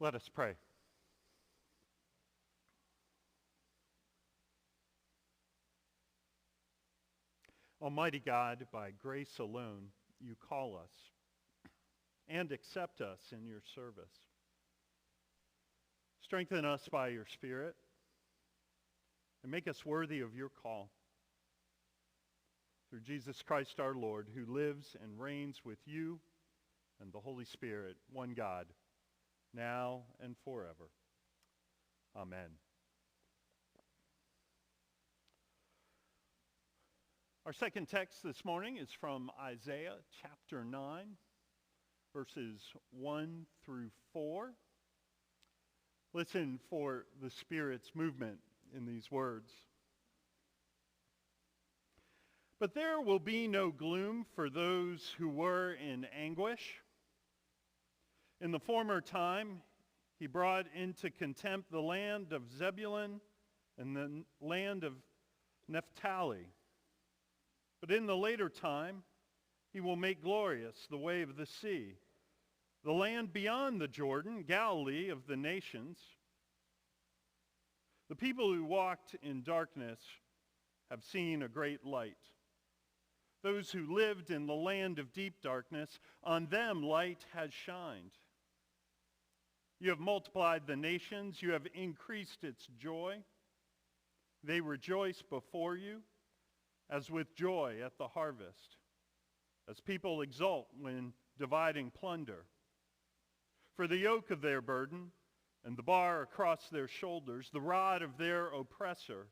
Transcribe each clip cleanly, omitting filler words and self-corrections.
Let us pray. Almighty God, by grace alone, you call us and accept us in your service. Strengthen us by your Spirit and make us worthy of your call. Through Jesus Christ our Lord, who lives and reigns with you and the Holy Spirit, one God, now and forever. Amen. Our second text this morning is from Isaiah chapter 9, verses 1 through 4. Listen for the Spirit's movement in these words. But there will be no gloom for those who were in anguish. In the former time, he brought into contempt the land of Zebulun and the land of Naphtali. But in the later time, he will make glorious the way of the sea, the land beyond the Jordan, Galilee of the nations. The people who walked in darkness have seen a great light. Those who lived in the land of deep darkness, on them light has shined. You have multiplied the nations. You have increased its joy. They rejoice before you as with joy at the harvest, as people exult when dividing plunder. For the yoke of their burden and the bar across their shoulders, the rod of their oppressor,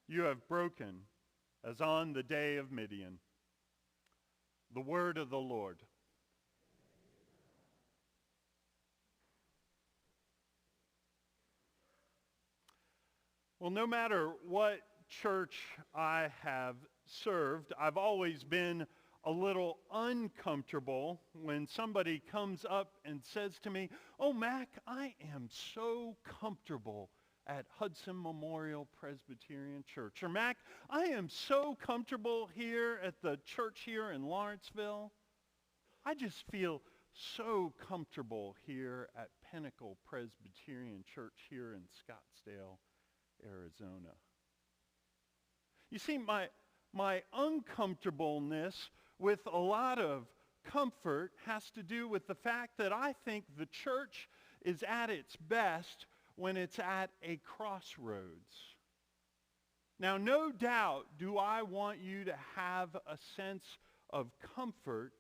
you have broken as on the day of Midian. The word of the Lord. Well, no matter what church I have served, I've always been a little uncomfortable when somebody comes up and says to me, "Oh, Mac, I am so comfortable at Hudson Memorial Presbyterian Church." Or, "Mac, I am so comfortable here at the church here in Lawrenceville. I just feel so comfortable here at Pinnacle Presbyterian Church here in Scottsdale, Arizona." You see, my uncomfortableness with a lot of comfort has to do with the fact that I think the church is at its best when it's at a crossroads. Now, no doubt do I want you to have a sense of comfort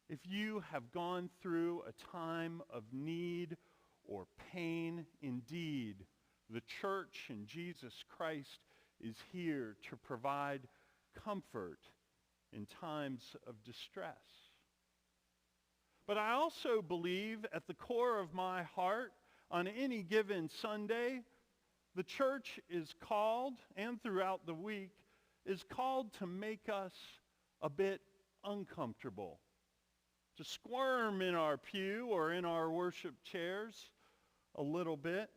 if you have gone through a time of need or pain. Indeed, the church in Jesus Christ is here to provide comfort in times of distress. But I also believe at the core of my heart, on any given Sunday, the church is called, and throughout the week, is called to make us a bit uncomfortable, to squirm in our pew or in our worship chairs a little bit.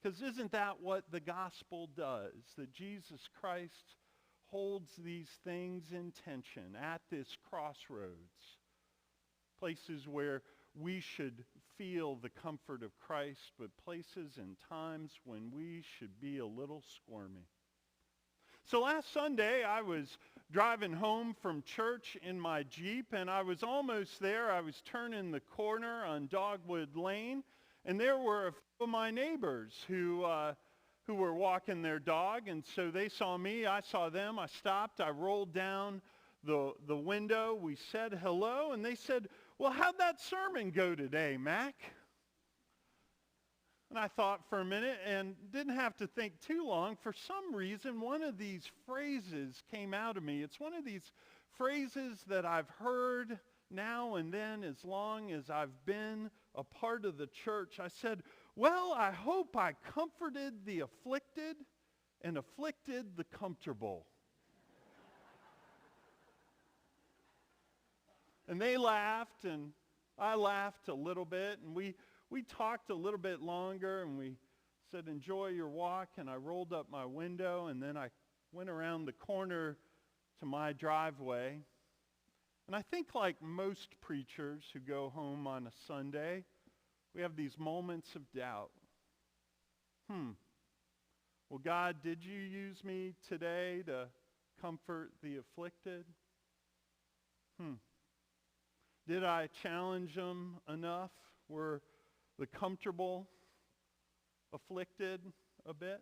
Because isn't that what the gospel does? That Jesus Christ holds these things in tension at this crossroads. Places where we should feel the comfort of Christ, but places and times when we should be a little squirmy. So last Sunday, I was driving home from church in my Jeep, and I was almost there. I was turning the corner on Dogwood Lane, and there were a few of my neighbors who were walking their dog, and so they saw me, I saw them, I stopped, I rolled down the window, we said hello, and they said, "Well, how'd that sermon go today, Mac?" And I thought for a minute and didn't have to think too long. For some reason, one of these phrases came out of me. It's one of these phrases that I've heard now and then as long as I've been a part of the church. I said, "Well, I hope I comforted the afflicted and afflicted the comfortable." And they laughed, and I laughed a little bit, and we talked a little bit longer, and we said, "Enjoy your walk," and I rolled up my window, and then I went around the corner to my driveway. And I think like most preachers who go home on a Sunday, we have these moments of doubt. Well, God, did you use me today to comfort the afflicted? Did I challenge them enough? Were the comfortable afflicted a bit?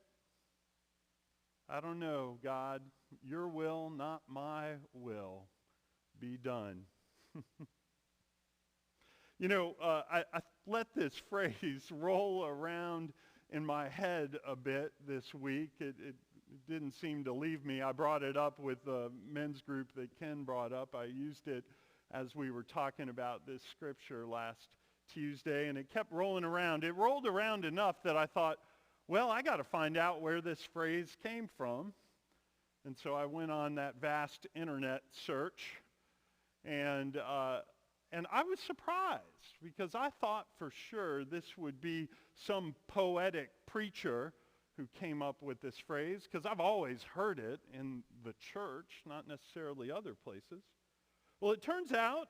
I don't know, God. Your will, not my will, be done. I let this phrase roll around in my head a bit this week. It didn't seem to leave me. I brought it up with the men's group that Ken brought up. I used it as we were talking about this scripture last Tuesday, and it kept rolling around. It rolled around enough that I thought, well, I got to find out where this phrase came from. And so I went on that vast internet search, and I was surprised because I thought for sure this would be some poetic preacher who came up with this phrase, because I've always heard it in the church, not necessarily other places. Well, it turns out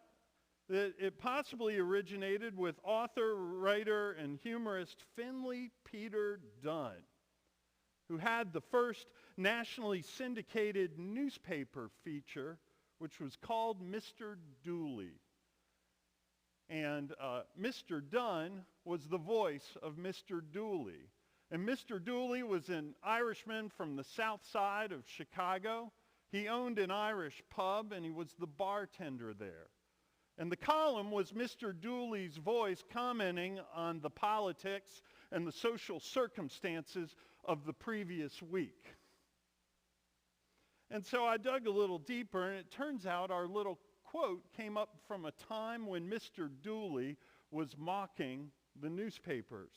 that it possibly originated with author, writer, and humorist Finley Peter Dunne, who had the first nationally syndicated newspaper feature, which was called Mr. Dooley. And Mr. Dunne was the voice of Mr. Dooley. And Mr. Dooley was an Irishman from the south side of Chicago. He owned an Irish pub, and he was the bartender there. And the column was Mr. Dooley's voice commenting on the politics and the social circumstances of the previous week. And so I dug a little deeper, and it turns out our little quote came up from a time when Mr. Dooley was mocking the newspapers.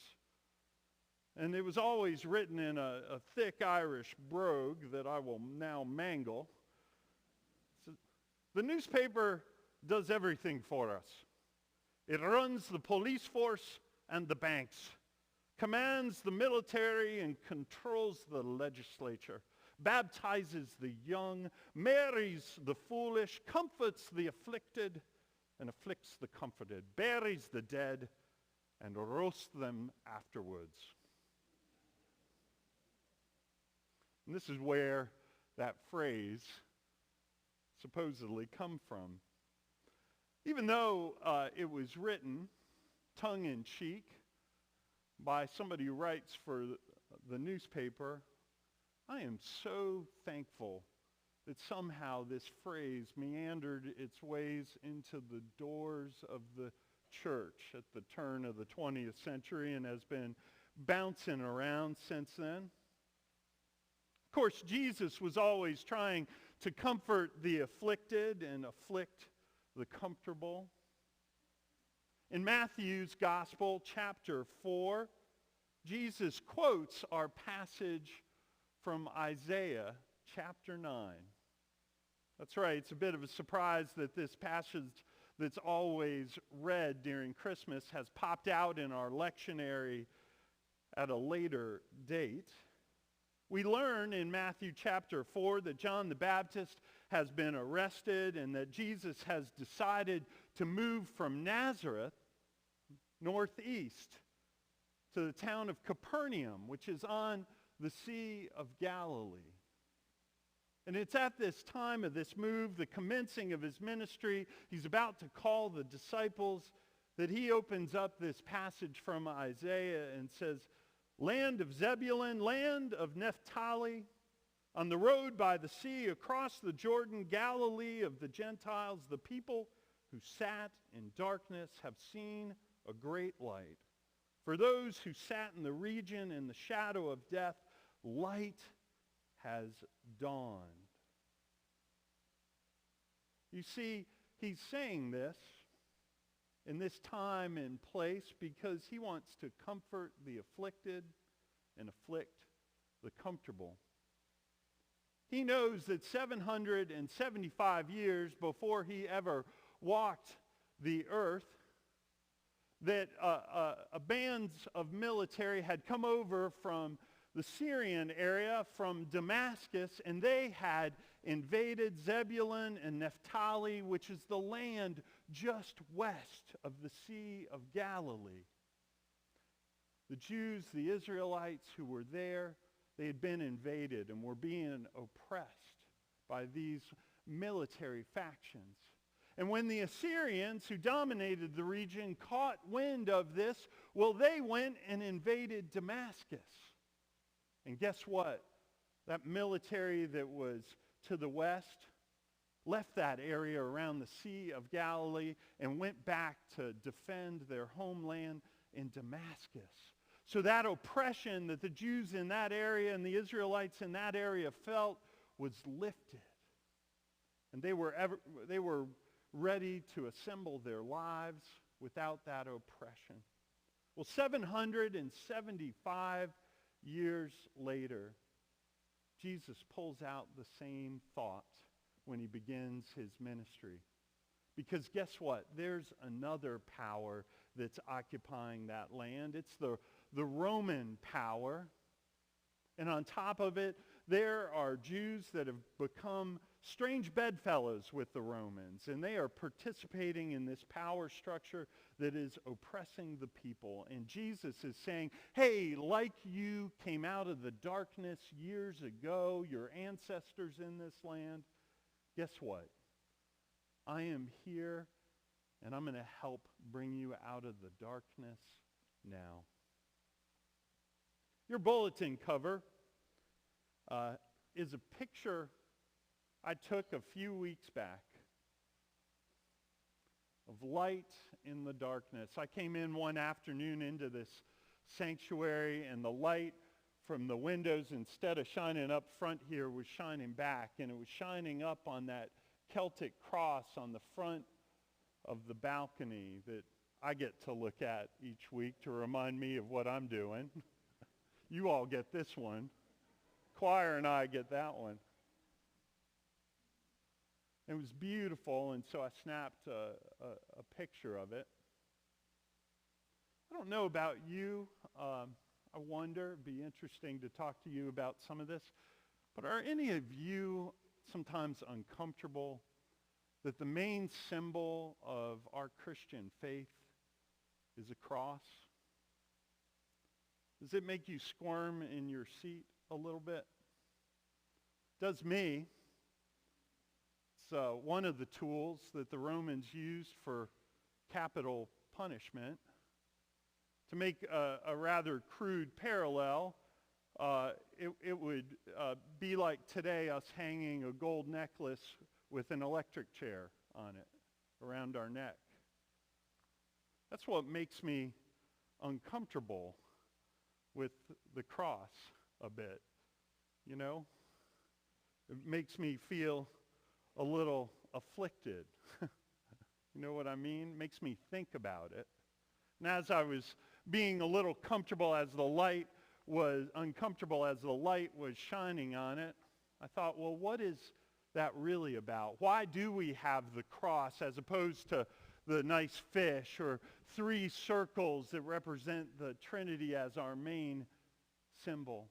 And it was always written in a thick Irish brogue that I will now mangle. So, the newspaper does everything for us. It runs the police force and the banks, commands the military and controls the legislature, baptizes the young, marries the foolish, comforts the afflicted, and afflicts the comforted, buries the dead, and roasts them afterwards. And this is where that phrase supposedly come from. Even though it was written tongue-in-cheek by somebody who writes for the newspaper, I am so thankful that somehow this phrase meandered its ways into the doors of the church at the turn of the 20th century and has been bouncing around since then. Of course, Jesus was always trying to comfort the afflicted and afflict the comfortable. In Matthew's Gospel, chapter 4, Jesus quotes our passage from Isaiah chapter 9. That's right, it's a bit of a surprise that this passage that's always read during Christmas has popped out in our lectionary at a later date. We learn in Matthew chapter 4 that John the Baptist has been arrested and that Jesus has decided to move from Nazareth northeast to the town of Capernaum, which is on the Sea of Galilee. And it's at this time of this move, the commencing of his ministry, he's about to call the disciples, that he opens up this passage from Isaiah and says, "Land of Zebulun, land of Naphtali, on the road by the sea, across the Jordan, Galilee of the Gentiles, the people who sat in darkness have seen a great light. For those who sat in the region in the shadow of death, light has dawned." You see, he's saying this in this time and place because he wants to comfort the afflicted and afflict the comfortable. He knows that 775 years before he ever walked the earth, that bands of military had come over from the Syrian area, from Damascus, and they had invaded Zebulun and Naphtali, which is the land just west of the Sea of Galilee. The Jews, the Israelites who were there, they had been invaded and were being oppressed by these military factions. And when the Assyrians, who dominated the region, caught wind of this, well, they went and invaded Damascus. And guess what? That military that was to the west left that area around the Sea of Galilee and went back to defend their homeland in Damascus. So that oppression that the Jews in that area and the Israelites in that area felt was lifted. And they were ready to assemble their lives without that oppression. Well, 775 years later, Jesus pulls out the same thought when he begins his ministry. Because guess what? There's another power that's occupying that land. It's the Roman power. And on top of it, there are Jews that have become strange bedfellows with the Romans. And they are participating in this power structure that is oppressing the people. And Jesus is saying, hey, like you came out of the darkness years ago, your ancestors in this land, guess what? I am here, and I'm going to help bring you out of the darkness now. Your bulletin cover is a picture I took a few weeks back of light in the darkness. I came in one afternoon into this sanctuary, and the light from the windows, instead of shining up front here, was shining back, and it was shining up on that Celtic cross on the front of the balcony that I get to look at each week to remind me of what I'm doing. You all get this one. Choir and I get that one. It was beautiful, and so I snapped a picture of it. I don't know about you. I wonder, it'd be interesting to talk to you about some of this, but are any of you sometimes uncomfortable that the main symbol of our Christian faith is a cross? Does it make you squirm in your seat a little bit? It does me. It's one of the tools that the Romans used for capital punishment. To make a rather crude parallel, it would be like today us hanging a gold necklace with an electric chair on it around our neck. That's what makes me uncomfortable with the cross a bit, you know? It makes me feel a little afflicted. You know what I mean? It makes me think about it. And as I was being a little uncomfortable as the light was shining on it, I thought, well, what is that really about? Why do we have the cross as opposed to the nice fish or three circles that represent the Trinity as our main symbol?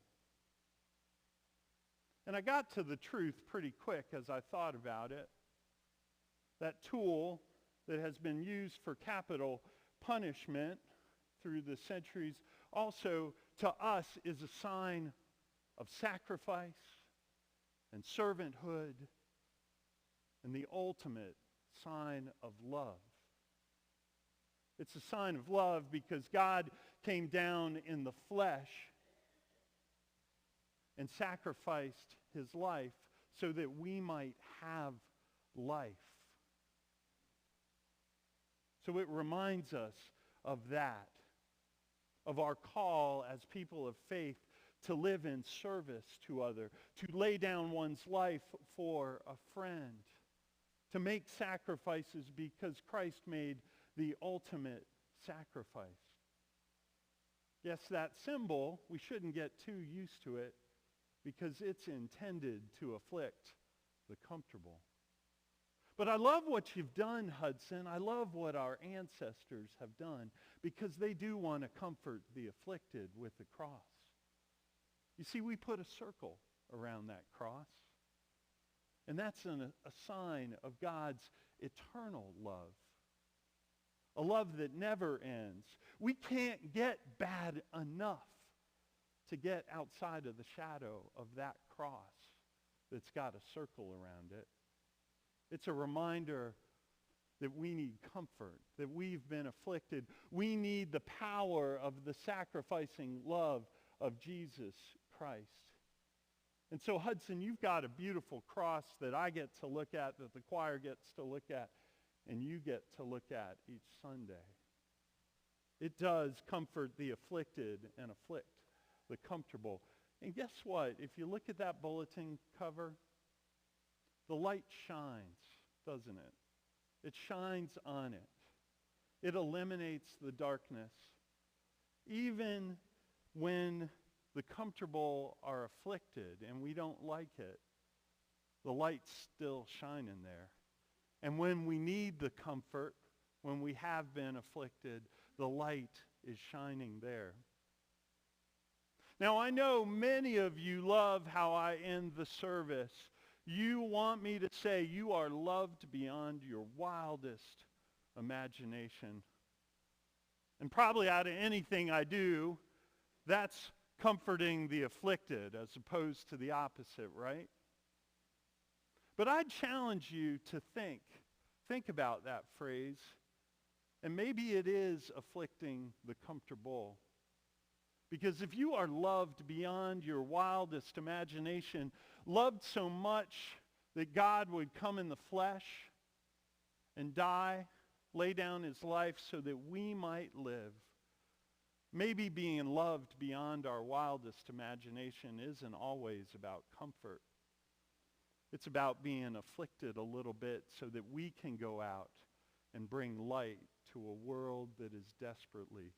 And I got to the truth pretty quick as I thought about it. That tool that has been used for capital punishment through the centuries also to us is a sign of sacrifice and servanthood and the ultimate sign of love. It's a sign of love because God came down in the flesh and sacrificed his life so that we might have life. So it reminds us of that, of our call as people of faith to live in service to others, to lay down one's life for a friend, to make sacrifices because Christ made the ultimate sacrifice. Yes, that symbol, we shouldn't get too used to it because it's intended to afflict the comfortable. But I love what you've done, Hudson. I love what our ancestors have done because they do want to comfort the afflicted with the cross. You see, we put a circle around that cross. And that's a sign of God's eternal love. a love that never ends. We can't get bad enough to get outside of the shadow of that cross that's got a circle around it. It's a reminder that we need comfort, that we've been afflicted. We need the power of the sacrificing love of Jesus Christ. And so, Hudson, you've got a beautiful cross that I get to look at, that the choir gets to look at, and you get to look at each Sunday. It does comfort the afflicted and afflict the comfortable. And guess what? If you look at that bulletin cover, the light shines, doesn't it? It shines on it. It eliminates the darkness. Even when the comfortable are afflicted and we don't like it, the light's still shining there. And when we need the comfort, when we have been afflicted, the light is shining there. Now, I know many of you love how I end the service. You want me to say you are loved beyond your wildest imagination. And probably out of anything I do, that's comforting the afflicted as opposed to the opposite, right? But I challenge you to think about that phrase. And maybe it is afflicting the comfortable. Because if you are loved beyond your wildest imagination, loved so much that God would come in the flesh and die, lay down his life so that we might live, maybe being loved beyond our wildest imagination isn't always about comfort. It's about being afflicted a little bit so that we can go out and bring light to a world that is desperately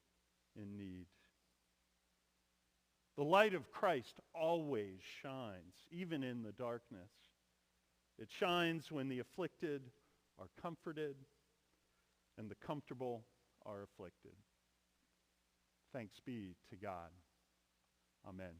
in need. The light of Christ always shines, even in the darkness. It shines when the afflicted are comforted and the comfortable are afflicted. Thanks be to God. Amen.